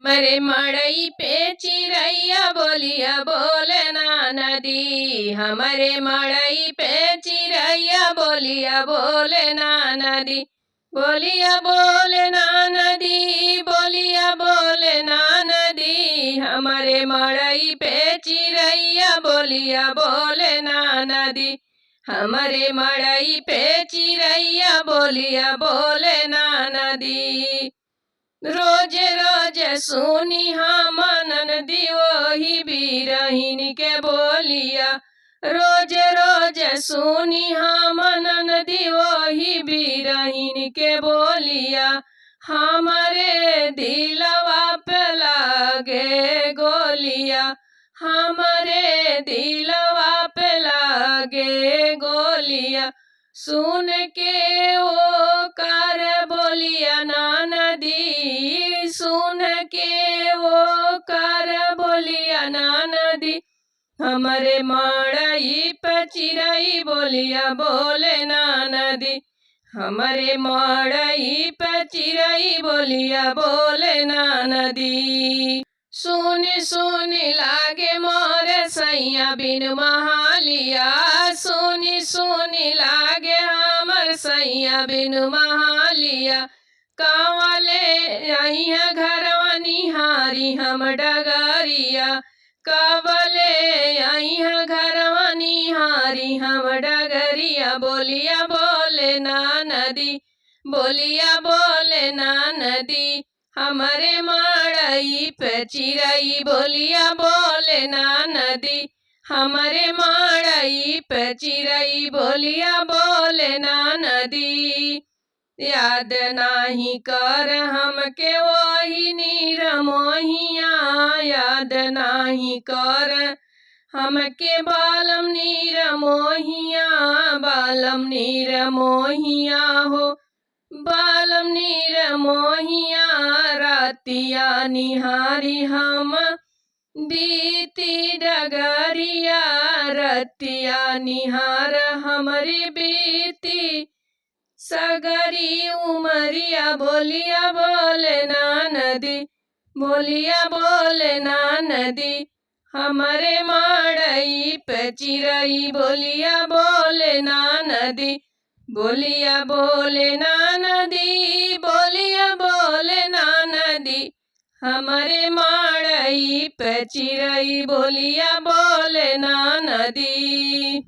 मरे मड़ई पे चिड़ैया बोलिया बोले ना नदी। हमारे मड़ई पे चिड़ैया बोलिया बोले ना नदी। बोलिया बोले ना नदी, बोलिया बोले ना नदी। हमारे मड़ई पे चिड़ैया बोलिया बोले ना नदी। हमारे मड़ई पे चिड़ैया बोलिया बोले ना नदी। रोज रोज सुनी हम ननदी वही बिरहिन के बोलिया। रोज रोज सुनी हम ननदी वही बिरहिन के बोलिया। हमारे दिलवा पे लागे गोलिया। हमारे दिलवा पे लागे गोलिया। सुन के वो कर बोलिया ना नदी। सुन के वो कर बोलिया ना नदी। हमारे मड़ई पे चिड़ई बोलिया बोले ना नदी। हमारे मड़ई पे चिड़ई बोलिया बोले ना नदी। सुनी सुनी लागे मोरे सैया बिन महालिया। सुनी सुनी लागे हमर सैया बिन महालिया। कावले अइहा घरवा निहारी हम डगरिया। कावले अइहा घरवा निहारी हम डगरिया। बोलिया बोले ना नदी, बोलिया बोले ना नदी। हमारे मड़ई पे चिड़ई बोलिया बोले ना नदी। हमारे मड़ई पे चिड़ई बोलिया बोले ना नदी। याद नाही कर हमके वही नीर मोहिया। याद नाही कर हमके बालम नीर मोहिया। बालम नीर मोहिया हो, बालम नीर मोहिया। रातिया निहारी हम बीती डगरिया। रतिया निहार हमरी बीती सगरी उमरिया। बोलिया बोले ना नदी, बोलिया बोले ना नदी। हमारे मड़ई पे चिड़ई बोलिया बोले ना नदी। बोलिया बोले ना नदी, बोलिया बोले ना नदी। हमारे मड़ई पे चिड़ई बोलिया बोले ना नदी।